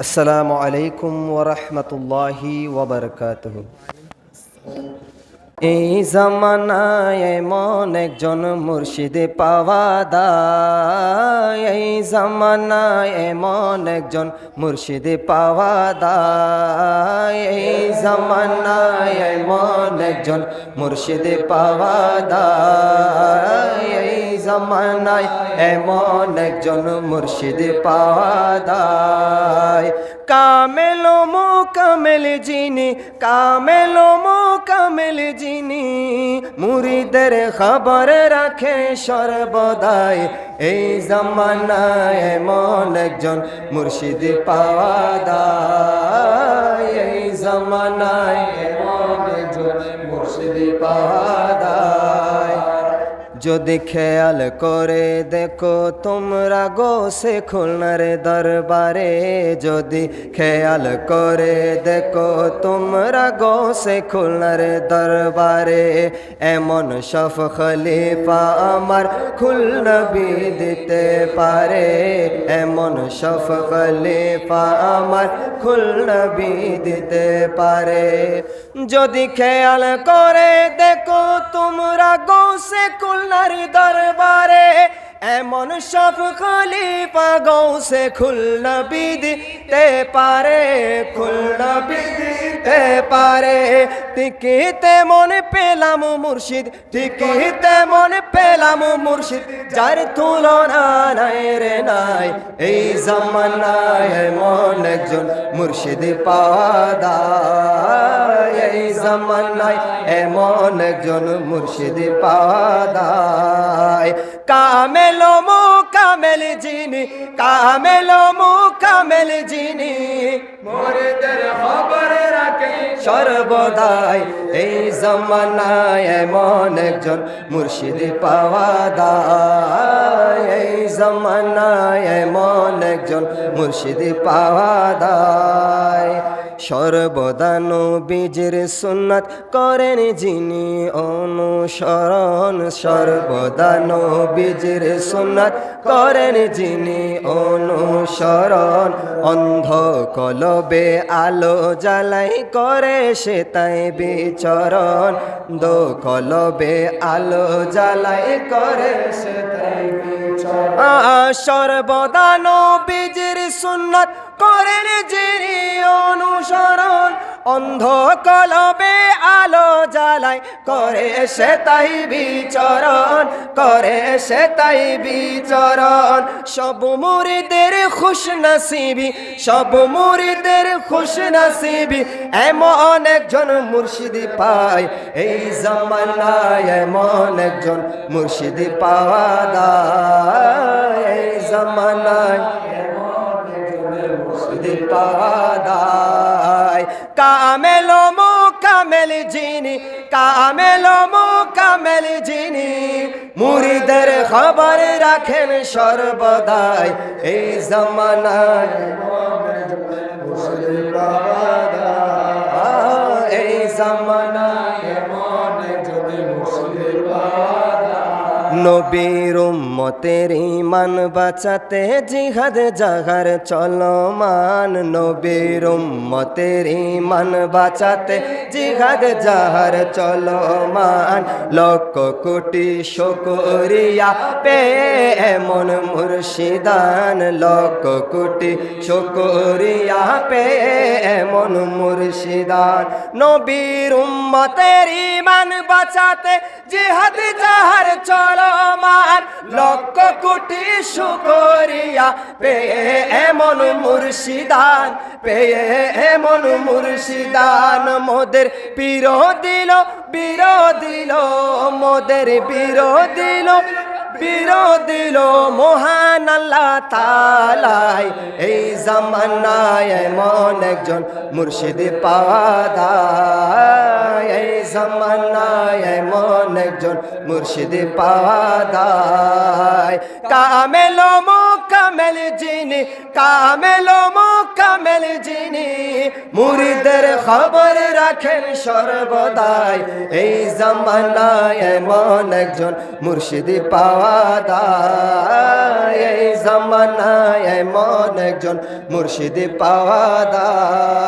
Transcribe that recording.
আসসালামু আলাইকুম ওয়া রাহমাতুল্লাহি ওয়া বারাকাতুহু। এই জামানায় এমন একজন মুর্শিদ পাওয়া দায়, এই জামানায় এমন একজন মুর্শিদ পাওয়া দায়, এই জামানায় এমন একজন মুর্শিদ পাওয়া দায়, এই জামানায় এমন একজন মুর্শিদ পাওয়া দায়। কামেল মোকামেল যিনি, কামেল মোকামেল যিনি, মুরিদের খবর রাখে সর্বদাই, এই জামানায় এমন একজন মুর্শিদ পাওয়া দায়, এই জামানায় এমন একজন মুর্শিদ পাওয়া দায়। যদি খেয়াল করে দেখো তোমরা গোসে খুলনার দরবারে, যদি খেয়াল করে দেখো তোমরা গোসে খুলনার দরবারে, এমন সফ খলিফা আমার খুলনবী দিতে পারে, এমন সফ খলিফা আমার খুলনবী দিতে পারে। যদি খেয়াল করে দেখো তোমরা গোসে খুলনার দরবারে, এমন সব খলিফা গৌসে খুলনবী দিতে পারে, খুলনবী দিতে পারে। ঠিকইতে মন পেলাম মুর্শিদ, ঠিকইতে মন পেলাম মুর্শিদ, যার তুলনা নাই রে নাই, এই জামানায় এমন একজন মুর্শিদ পাওয়া দায়, এই জামানায় এমন একজন মুর্শিদ পাওয়া দায়। কামেল মোকামেল যিনি, কামেল মোকামেল যিনি, মুরিদের খবর রাখে সর্বদাই, এই জামানায় এমন একজন মুর্শিদ পাওয়া দায়, এই জামানায় এমন একজন মুর্শিদ পাওয়া দায়। সর্বদা নবীজির সুন্নাত করেন যিনি অনুসরণ, সর্বদা নবীজির সুন্নাত করেন যিনি অনুসরণ, অন্ধ কলবে আলো জ্বালাই করে সে তাই বিচরণ, দো কলবে আলো জ্বালাই করে সে তাই বিচরণ। সর্বদা নবীজির সুন্নাত করেন যিনি অনুসরণ, অন্ধ কলবে আলো জ্বালাই করে সে তাই বিচরণ, করে সে তাই বিচরণ। সব মুরিদের খুশ নসিবি, সব মুরিদের খুশ নসিবি, এমন একজন মুর্শিদ পায়, এই জামানায় এমন একজন মুর্শিদ পাওয়া দায়, এই জামানায় মুর্শিদ পাওয়া দায়। কামেল মোকামেল যিনি, কামেল মোকামেল যিনি, মুরিদের খবর রাখেন সর্বদাই, এই জামানায় মুর্শিদ পাওয়া দায়, এই জামানায় মুর্শিদ পাওয়া দায়। নবীর উম্মতের ঈমান বাঁচাতে জিহাদ জাহার চলমান, নবীর উম্মতের ঈমান বাঁচাতে জিহাদ জাহার চলমান, লক্ষ কোটি শুকরিয়া পে এমন মুর্শিদান, লক্ষ কোটি শুকরিয়া পে এমন মুর্শিদান। নবীর উম্মতের ঈমান বাঁচাতে জিহাদ জাহার চলমান, লক্ষ কোটি শুকরিয়া পেয়ে এমন মুর্শিদান, পেয়ে এমন মুর্শিদান। মোদের পীর দিল, বীর দিল, মোদের বীর দিল, বীর দিল মহান আল্লাহ তাআলাই, এই জামানায় এমন একজন মুর্শিদ পাওয়া দায়, এই জামানায় এমন একজন মুর্শিদ পাওয়া দায়। কামেল মোকামেল যিনি, কামেল মোকামেল যিনি, মুরিদের খবর রাখেন সর্বদাই। এই জামানায় এমন একজন মুর্শিদ পাওয়া দায়, এই জামানায় এমন একজন মুর্শিদ পাওয়া দায়।